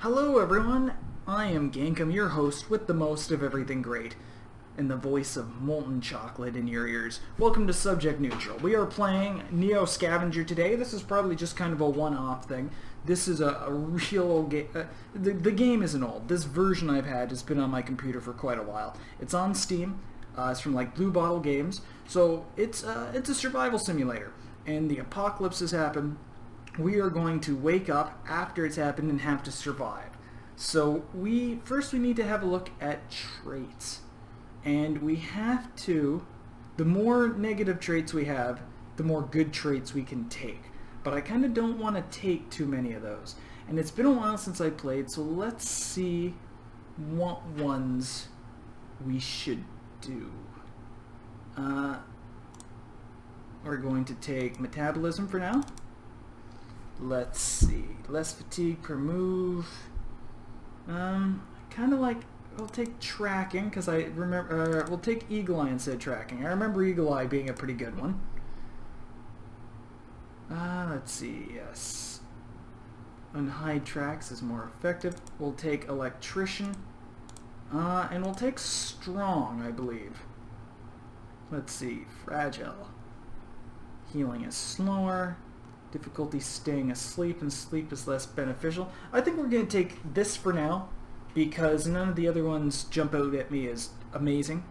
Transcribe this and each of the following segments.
Hello everyone, I am Gankum, your host with the most of everything great, and the voice of molten chocolate in your ears. Welcome to Subject Neutral. We are playing Neo Scavenger today. This is probably just kind of a one-off thing. This is a real old game. The game isn't old. This version I've had has been on my computer for quite a while. It's on Steam. It's from like Blue Bottle Games. So it's a survival simulator. And the apocalypse has happened. We are going to wake up after it's happened and have to survive. So first we need to have a look at traits. And we have to, the more negative traits we have, the more good traits we can take. But I kind of don't want to take too many of those. And it's been a while since I played, so let's see what ones we should do. We're going to take metabolism for now. Let's see, less fatigue per move. Kind of like, we'll take tracking, because I remember, we'll take Eagle Eye instead of tracking. I remember Eagle Eye being a pretty good one. Let's see, yes. Unhide tracks is more effective. We'll take Electrician. And we'll take Strong, I believe. Let's see, Fragile. Healing is slower. Difficulty staying asleep, and sleep is less beneficial. I think we're going to take this for now, because none of the other ones jump out at me as amazing.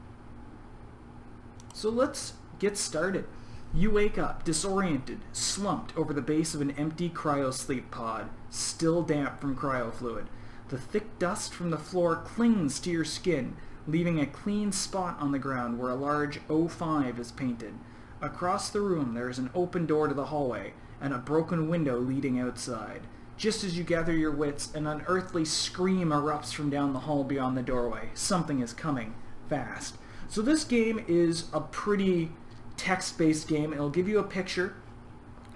So let's get started. You wake up, disoriented, slumped over the base of an empty cryosleep pod, still damp from cryofluid. The thick dust from the floor clings to your skin, leaving a clean spot on the ground where a large O5 is painted. Across the room there is an open door to the hallway, and a broken window leading outside. Just as you gather your wits, an unearthly scream erupts from down the hall beyond the doorway. Something is coming, fast. So this game is a pretty text-based game. It'll give you a picture.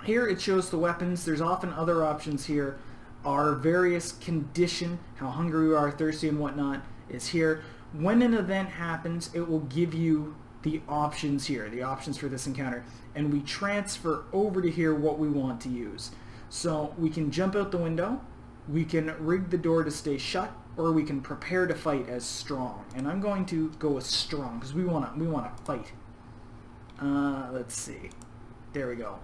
Here it shows the weapons. There's often other options here. Our various condition, how hungry we are, thirsty and whatnot, is here. When an event happens, it will give you the options here, the options for this encounter, and we transfer over to here what we want to use. So we can jump out the window, we can rig the door to stay shut, or we can prepare to fight as Strong. And I'm going to go with Strong because we want to fight. Let's see. There we go.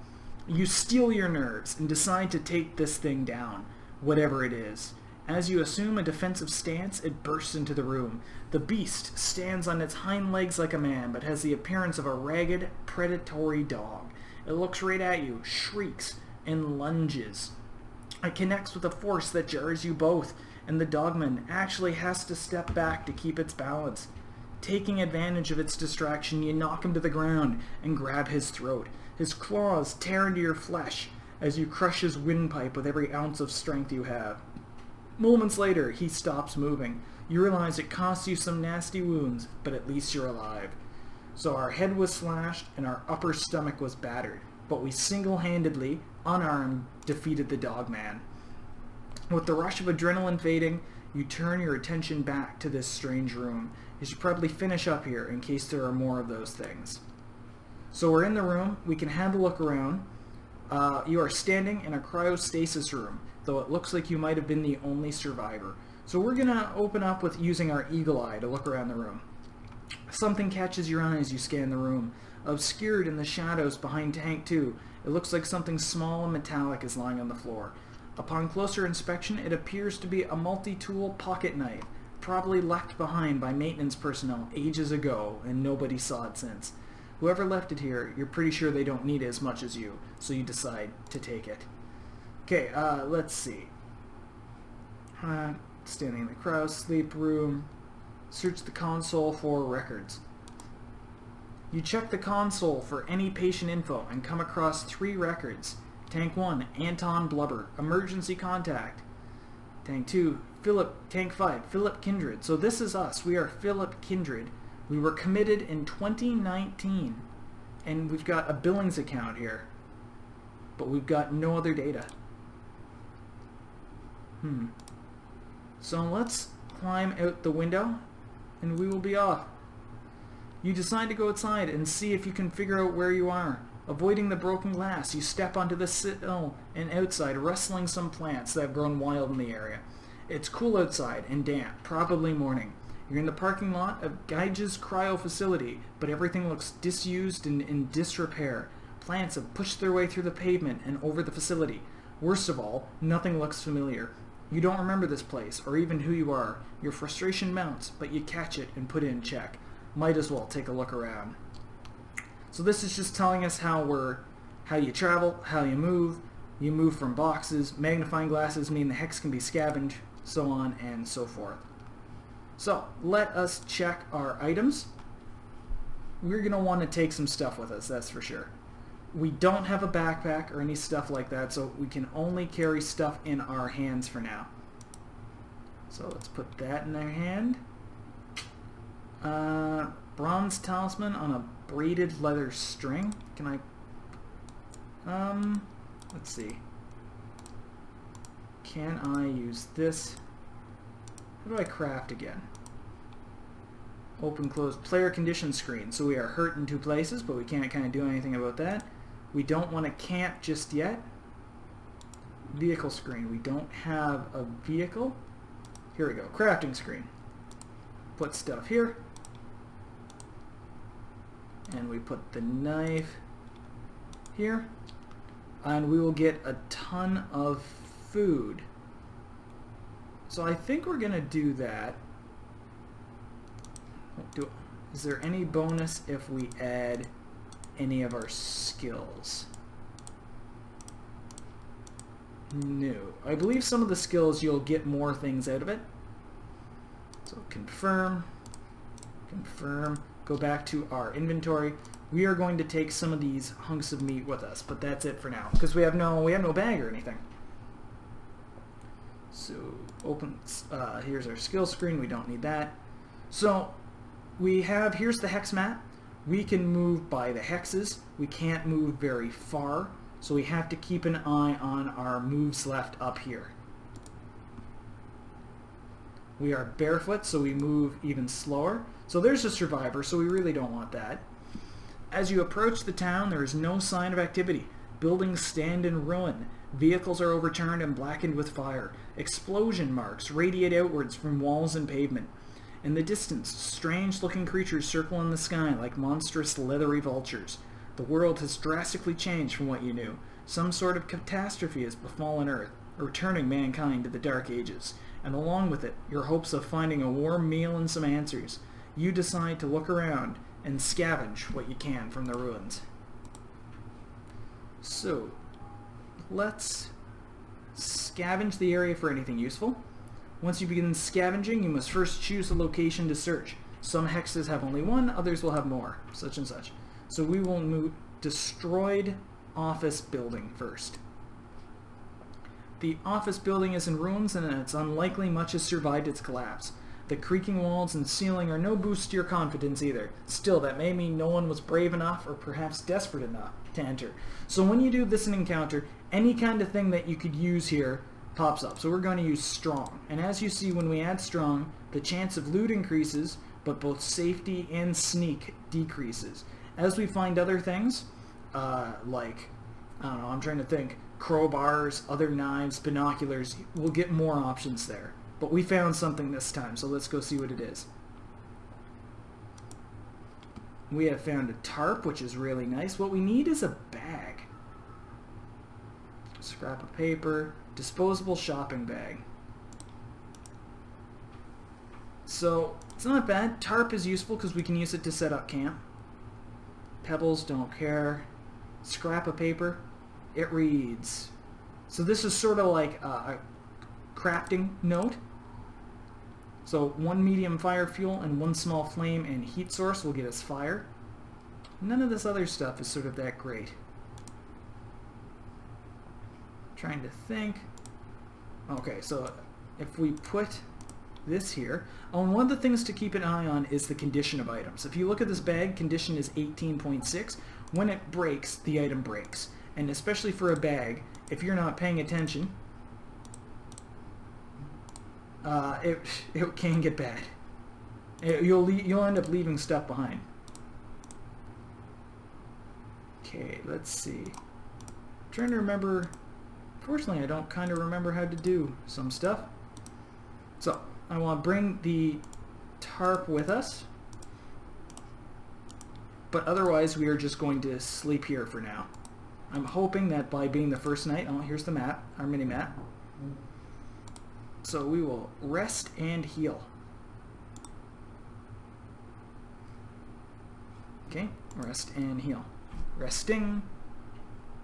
You steel your nerves and decide to take this thing down, whatever it is. As you assume a defensive stance, it bursts into the room. The beast stands on its hind legs like a man, but has the appearance of a ragged, predatory dog. It looks right at you, shrieks, and lunges. It connects with a force that jars you both, and the dogman actually has to step back to keep its balance. Taking advantage of its distraction, you knock him to the ground and grab his throat. His claws tear into your flesh as you crush his windpipe with every ounce of strength you have. Moments later, he stops moving. You realize it cost you some nasty wounds, but at least you're alive. So our head was slashed and our upper stomach was battered, but we single-handedly, unarmed, defeated the dogman. With the rush of adrenaline fading, you turn your attention back to this strange room. You should probably finish up here in case there are more of those things. So we're in the room. We can have a look around. You are standing in a cryostasis room, though it looks like you might have been the only survivor. So we're going to open up with using our Eagle Eye to look around the room. Something catches your eye as you scan the room. Obscured in the shadows behind Tank 2, it looks like something small and metallic is lying on the floor. Upon closer inspection, it appears to be a multi-tool pocket knife, probably left behind by maintenance personnel ages ago, and nobody saw it since. Whoever left it here, you're pretty sure they don't need it as much as you, so you decide to take it. Okay, let's see. Standing in the cryosleep room. Search the console for records. You check the console for any patient info and come across 3 records. Tank 1, Anton Blubber, emergency contact. Tank 2, Tank 5, Philip Kindred. So this is us. We are Philip Kindred. We were committed in 2019. And we've got a billings account here. But we've got no other data. So let's climb out the window and we will be off. You decide to go outside and see if you can figure out where you are. Avoiding the broken glass, you step onto the sill and outside, rustling some plants that have grown wild in the area. It's cool outside and damp, probably morning. You're in the parking lot of Geige's cryo facility, but everything looks disused and in disrepair. Plants have pushed their way through the pavement and over the facility. Worst of all, nothing looks familiar. You don't remember this place, or even who you are. Your frustration mounts, but you catch it and put it in check. Might as well take a look around. So this is just telling us how you travel, how you move. You move from boxes. Magnifying glasses mean the hex can be scavenged, so on and so forth. So let us check our items. We're going to want to take some stuff with us, that's for sure. We don't have a backpack or any stuff like that, so we can only carry stuff in our hands for now. So let's put that in our hand. Bronze talisman on a braided leather string. Can I... let's see. Can I use this? How do I craft again? Open, close, player condition screen. So we are hurt in 2 places, but we can't kind of do anything about that. We don't want to camp just yet. Vehicle screen. We don't have a vehicle. Here we go. Crafting screen. Put stuff here. And we put the knife here. And we will get a ton of food. So I think we're going to do that. Is there any bonus if we add any of our skills? No. I believe some of the skills you'll get more things out of it. So confirm, confirm, go back to our inventory. We are going to take some of these hunks of meat with us, but that's it for now because we have no bag or anything. So open, here's our skill screen. We don't need that. So we have, here's the hex map. We can move by the hexes. We can't move very far, so we have to keep an eye on our moves left up here. We are barefoot, so we move even slower. So there's a survivor, so we really don't want that. As you approach the town, there is no sign of activity. Buildings stand in ruin. Vehicles are overturned and blackened with fire. Explosion marks radiate outwards from walls and pavement. In the distance, strange-looking creatures circle in the sky like monstrous leathery vultures. The world has drastically changed from what you knew. Some sort of catastrophe has befallen Earth, returning mankind to the Dark Ages, and along with it, your hopes of finding a warm meal and some answers. You decide to look around and scavenge what you can from the ruins. So, let's scavenge the area for anything useful. Once you begin scavenging, you must first choose a location to search. Some hexes have only one, others will have more, such and such. So we will move destroyed office building first. The office building is in ruins and it's unlikely much has survived its collapse. The creaking walls and ceiling are no boost to your confidence either. Still, that may mean no one was brave enough or perhaps desperate enough to enter. So when you do this in encounter, any kind of thing that you could use here pops up. So we're going to use strong. And as you see, when we add strong, the chance of loot increases, but both safety and sneak decreases. As we find other things, like, I don't know, I'm trying to think, crowbars, other knives, binoculars, we'll get more options there. But we found something this time, so let's go see what it is. We have found a tarp, which is really nice. What we need is a bag. Scrap of paper, disposable shopping bag. So, it's not bad. Tarp is useful because we can use it to set up camp. Pebbles, don't care. Scrap of paper, it reads. So this is sort of like a crafting note. So 1 medium fire fuel and 1 small flame and heat source will get us fire. None of this other stuff is sort of that great. Trying to think. Okay, so if we put this here, and one of the things to keep an eye on is the condition of items. If you look at this bag, condition is 18.6. When it breaks, the item breaks. And especially for a bag, if you're not paying attention, it can get bad. You'll end up leaving stuff behind. Okay, let's see. I'm trying to remember. Fortunately, I don't kind of remember how to do some stuff. So, I want to bring the tarp with us. But otherwise, we are just going to sleep here for now. I'm hoping that by being the first night... Oh, here's the map, our mini-map. So we will rest and heal. Okay, rest and heal. Resting.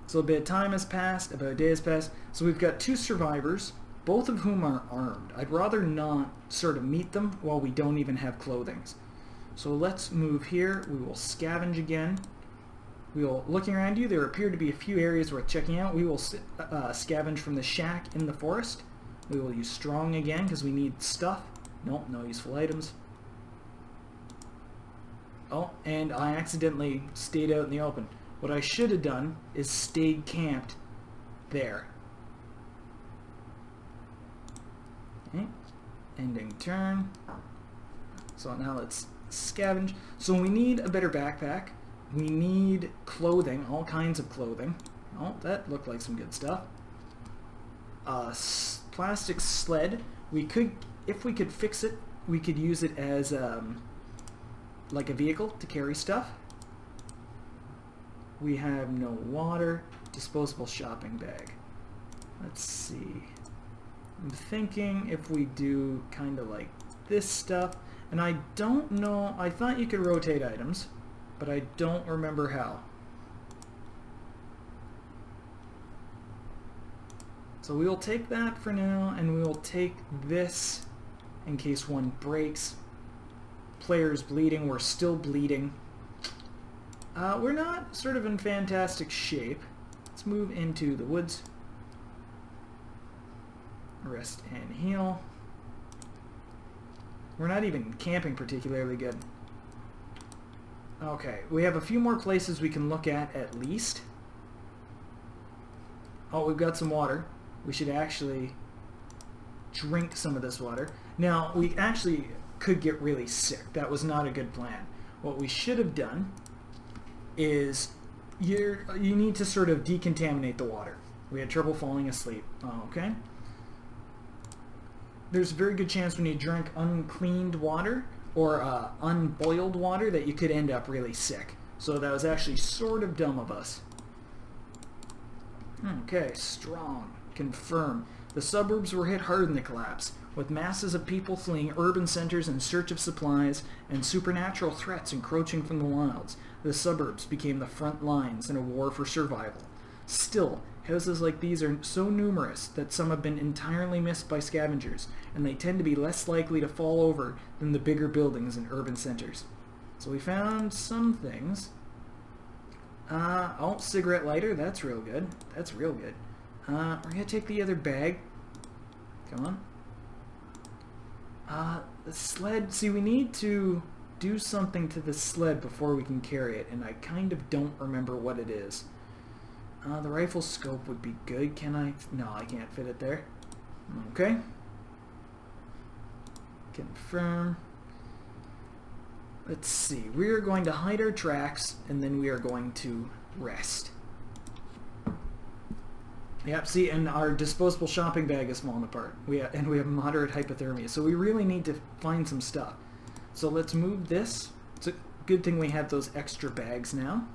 So a bit of time has passed, about a day has passed. So we've got 2 survivors, both of whom are armed. I'd rather not sort of meet them while we don't even have clothing. So let's move here. We will scavenge again. We will, looking around you, there appear to be a few areas worth checking out. We will scavenge from the shack in the forest. We will use strong again because we need stuff. Nope, no useful items. Oh, and I accidentally stayed out in the open. What I should have done is stayed camped there. Okay, ending turn. So now let's scavenge. So we need a better backpack. We need clothing, all kinds of clothing. Oh, that looked like some good stuff. Plastic sled. We could, if we could fix it, we could use it as like a vehicle to carry stuff. We have no water. Disposable shopping bag. Let's see. I'm thinking if we do kind of like this stuff, and I don't know, I thought you could rotate items, but I don't remember how. So we will take that for now, and we will take this in case one breaks. Players bleeding, we're still bleeding. We're not sort of in fantastic shape. Let's move into the woods. Rest and heal. We're not even camping particularly good. Okay, we have a few more places we can look at least. Oh, we've got some water. We should actually drink some of this water. Now, we actually could get really sick. That was not a good plan. What we should have done is you need to sort of decontaminate the water. We had trouble falling asleep. Okay. There's a very good chance when you drink uncleaned water or unboiled water that you could end up really sick. So that was actually sort of dumb of us. Okay, strong. Confirm. The suburbs were hit hard in the collapse, with masses of people fleeing urban centers in search of supplies and supernatural threats encroaching from the wilds. The suburbs became the front lines in a war for survival. Still, houses like these are so numerous that some have been entirely missed by scavengers, and they tend to be less likely to fall over than the bigger buildings in urban centers. So we found some things. Oh, cigarette lighter, that's real good. That's real good. We're gonna take the other bag. Come on. The sled, see, we need to do something to the sled before we can carry it, and I kind of don't remember what it is. The rifle scope would be good. Can I? No, I can't fit it there. Okay. Confirm. Let's see. We are going to hide our tracks, and then we are going to rest. Yep, see, and our disposable shopping bag is falling apart. We have moderate hypothermia, so we really need to find some stuff. So let's move this. It's a good thing we have those extra bags now.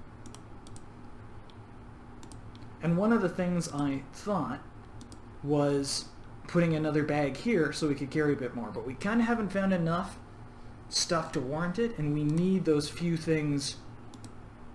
And one of the things I thought was putting another bag here so we could carry a bit more, but we kind of haven't found enough stuff to warrant it, and we need those few things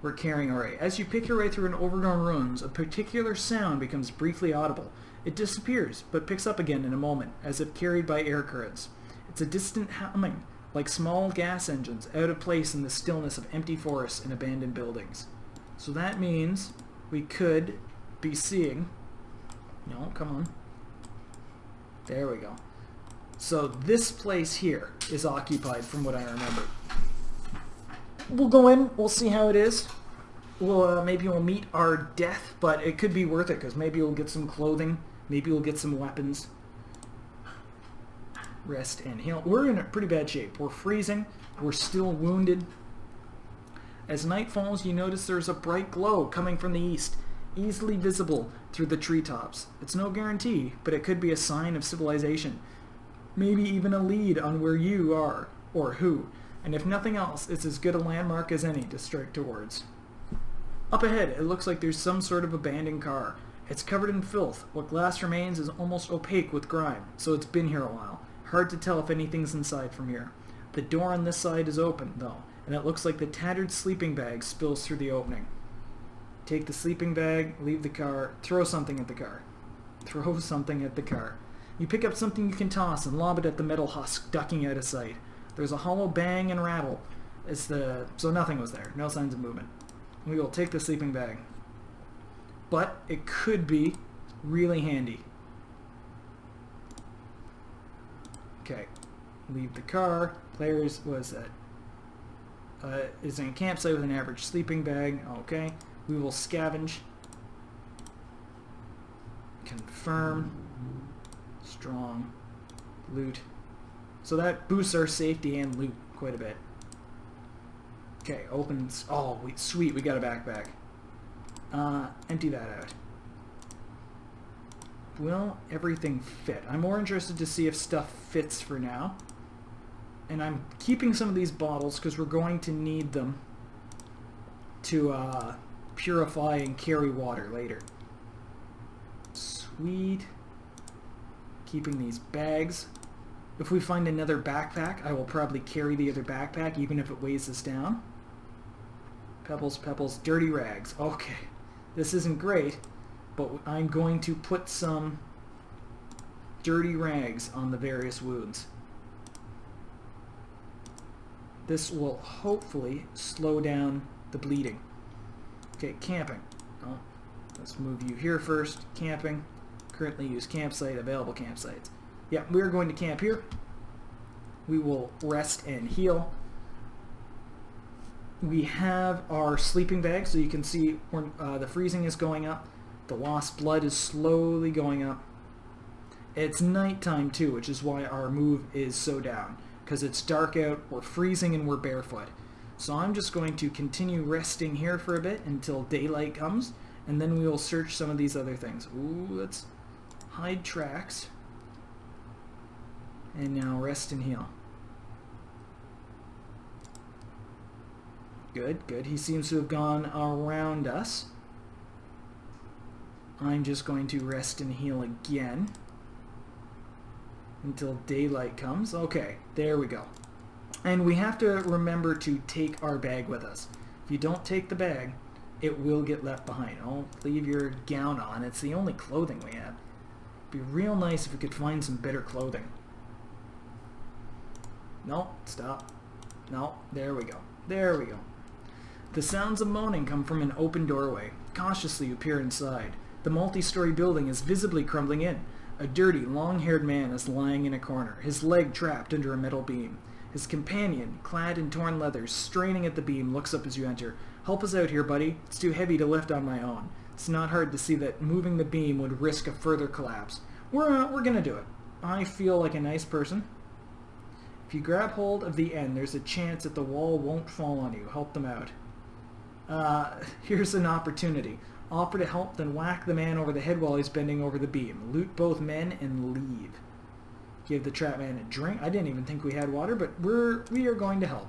we're carrying already. As you pick your way through an overgrown ruins, a particular sound becomes briefly audible. It disappears, but picks up again in a moment, as if carried by air currents. It's a distant humming, like small gas engines, out of place in the stillness of empty forests and abandoned buildings. So that means we could be seeing... No, come on. There we go. So this place here is occupied from what I remember. We'll go in, we'll see how it is. Maybe we'll meet our death, but it could be worth it because maybe we'll get some clothing, maybe we'll get some weapons. Rest and heal. We're in a pretty bad shape. We're freezing, we're still wounded. As night falls, you notice there's a bright glow coming from the east, easily visible through the treetops. It's no guarantee, but it could be a sign of civilization. maybe even a lead on where you are, or who, and if nothing else, it's as good a landmark as any to strike towards. Up ahead, it looks like there's some sort of abandoned car. It's covered in filth. What glass remains is almost opaque with grime, so it's been here a while. Hard to tell if anything's inside from here. The door on this side is open, though, and it looks like the tattered sleeping bag spills through the opening. Take the sleeping bag, leave the car, throw something at the car. Throw something at the car. You pick up something you can toss and lob it at the metal husk, ducking out of sight. There's a hollow bang and rattle. So nothing was there. No signs of movement. We will take the sleeping bag. But it could be really handy. Okay. Leave the car. Players was at is in a campsite with an average sleeping bag. Okay. We will scavenge. Confirm. Strong. Loot. So that boosts our safety and loot quite a bit. Okay, opens. Oh, sweet, we got a backpack. Empty that out. Will everything fit? I'm more interested to see if stuff fits for now. And I'm keeping some of these bottles because we're going to need them to purify and carry water later. Sweet. Keeping these bags. If we find another backpack, I will probably carry the other backpack even if it weighs us down. Pebbles, pebbles, dirty rags. Okay. This isn't great, but I'm going to put some dirty rags on the various wounds. This will hopefully slow down the bleeding. Okay, camping. Oh, let's move you here first. Camping. Currently use campsite, available campsites. Yeah, we're going to camp here. We will rest and heal. We have our sleeping bag, so you can see when, the freezing is going up. The lost blood is slowly going up. It's nighttime too, which is why our move is so down. Because it's dark out, we're freezing, and we're barefoot. So I'm just going to continue resting here for a bit until daylight comes, and then we will search some of these other things. Ooh, let's hide tracks. And now rest and heal. Good, good. He seems to have gone around us. I'm just going to rest and heal again until daylight comes. Okay, there we go. And we have to remember to take our bag with us. If you don't take the bag, it will get left behind. Oh, leave your gown on. It's the only clothing we have. It'd be real nice if we could find some better clothing. No, stop. No, there we go. There we go. The sounds of moaning come from an open doorway. Cautiously you peer inside. The multi-story building is visibly crumbling in. A dirty, long-haired man is lying in a corner, his leg trapped under a metal beam. His companion, clad in torn leathers, straining at the beam, looks up as you enter. Help us out here, buddy. It's too heavy to lift on my own. It's not hard to see that moving the beam would risk a further collapse. We're gonna do it. I feel like a nice person. If you grab hold of the end, there's a chance that the wall won't fall on you. Help them out. Here's an opportunity. Offer to help, then whack the man over the head while he's bending over the beam. Loot both men and leave. Give the trap man a drink. I didn't even think we had water, but we are going to help.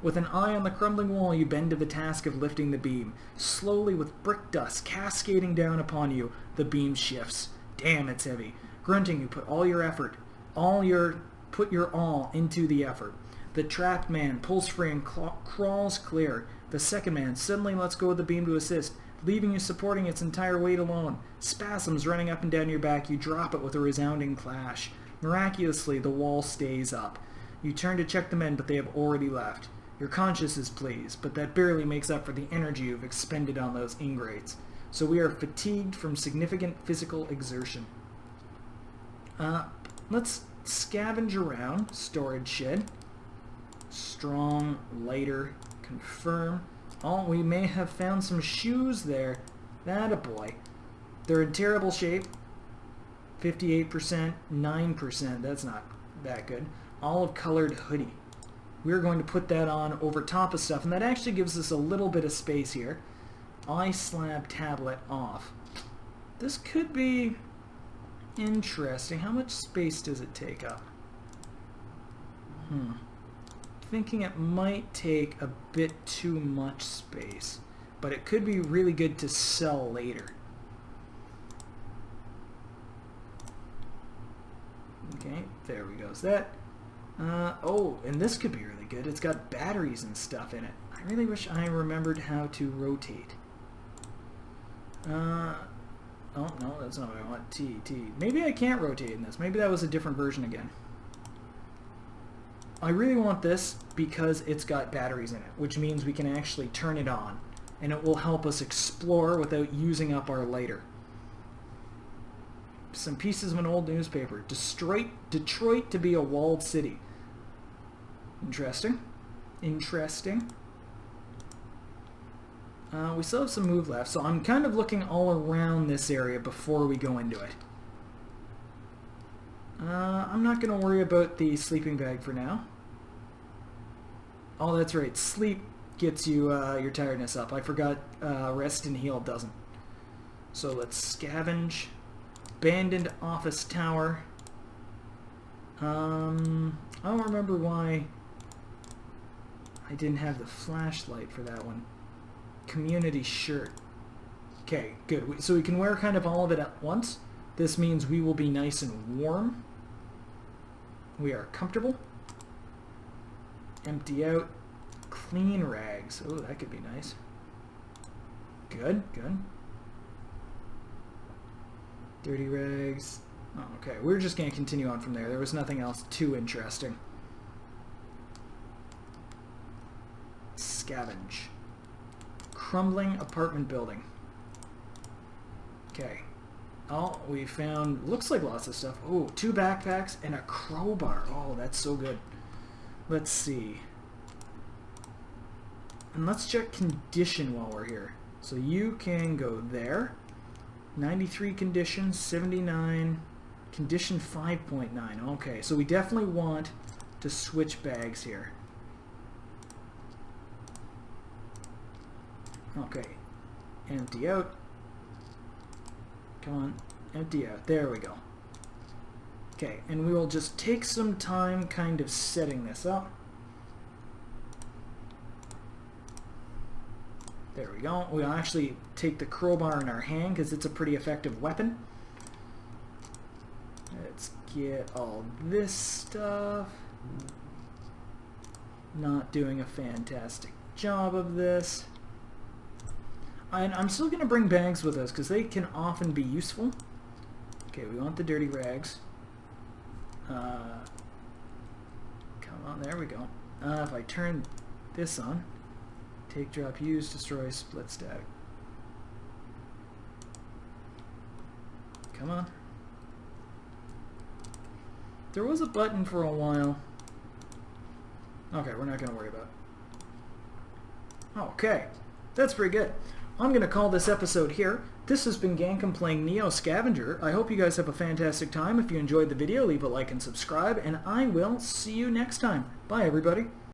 With an eye on the crumbling wall, you bend to the task of lifting the beam. Slowly, with brick dust cascading down upon you, the beam shifts. Damn, it's heavy. Grunting, you put all your effort, put your all into the effort. The trapped man pulls free and crawls clear. The second man suddenly lets go of the beam to assist, leaving you supporting its entire weight alone. Spasms running up and down your back, you drop it with a resounding clash. Miraculously, the wall stays up. You turn to check the men, but they have already left. Your conscience is pleased, but that barely makes up for the energy you've expended on those ingrates. So we are fatigued from significant physical exertion. Let's scavenge around. Storage shed. Strong, lighter, confirm. Oh, we may have found some shoes there. That a boy. They're in terrible shape. 58%, 9%. That's not that good. Olive colored hoodie. We're going to put that on over top of stuff, and that actually gives us a little bit of space here. Eye slab tablet off. This could be Interesting. How much space does it take up? Thinking it might take a bit too much space, but it could be really good to sell later. Okay, there we go. Is that? Oh, and this could be really good. It's got batteries and stuff in it. I really wish I remembered how to rotate. Oh, no, that's not what I want. T. Maybe I can't rotate in this. Maybe that was a different version again. I really want this because it's got batteries in it, which means we can actually turn it on, and it will help us explore without using up our lighter. Some pieces of an old newspaper. Detroit to be a walled city. Interesting. Interesting. We still have some move left, so I'm kind of looking all around this area before we go into it. I'm not going to worry about the sleeping bag for now. Oh, that's right. Sleep gets you your tiredness up. I forgot rest and heal doesn't. So let's scavenge. Abandoned office tower. I don't remember why I didn't have the flashlight for that one. Community shirt. Okay, good. So we can wear kind of all of it at once. This means we will be nice and warm. We are comfortable. Empty out. Clean rags. Oh, that could be nice. Good, good. Dirty rags. Oh, okay, we're just going to continue on from there. There was nothing else too interesting. Scavenge. Crumbling apartment building. Okay. Oh, we found, looks like lots of stuff. Oh, 2 backpacks and a crowbar. Oh, that's so good. Let's see. And let's check condition while we're here. So you can go there. 93 condition, 79, condition 5.9. Okay, so we definitely want to switch bags here. Okay, empty out. Come on, empty out. There we go. Okay, and we will just take some time kind of setting this up. There we go. We'll actually take the crowbar in our hand because it's a pretty effective weapon. Let's get all this stuff. Not doing a fantastic job of this. And I'm still going to bring bags with us because they can often be useful. Okay, we want the dirty rags. Come on, there we go. If I turn this on, take, drop, use, destroy, split stack. Come on. There was a button for a while. Okay, we're not going to worry about it. Okay, that's pretty good. I'm going to call this episode here. This has been Gankum playing Neo Scavenger. I hope you guys have a fantastic time. If you enjoyed the video, leave a like and subscribe, and I will see you next time. Bye, everybody.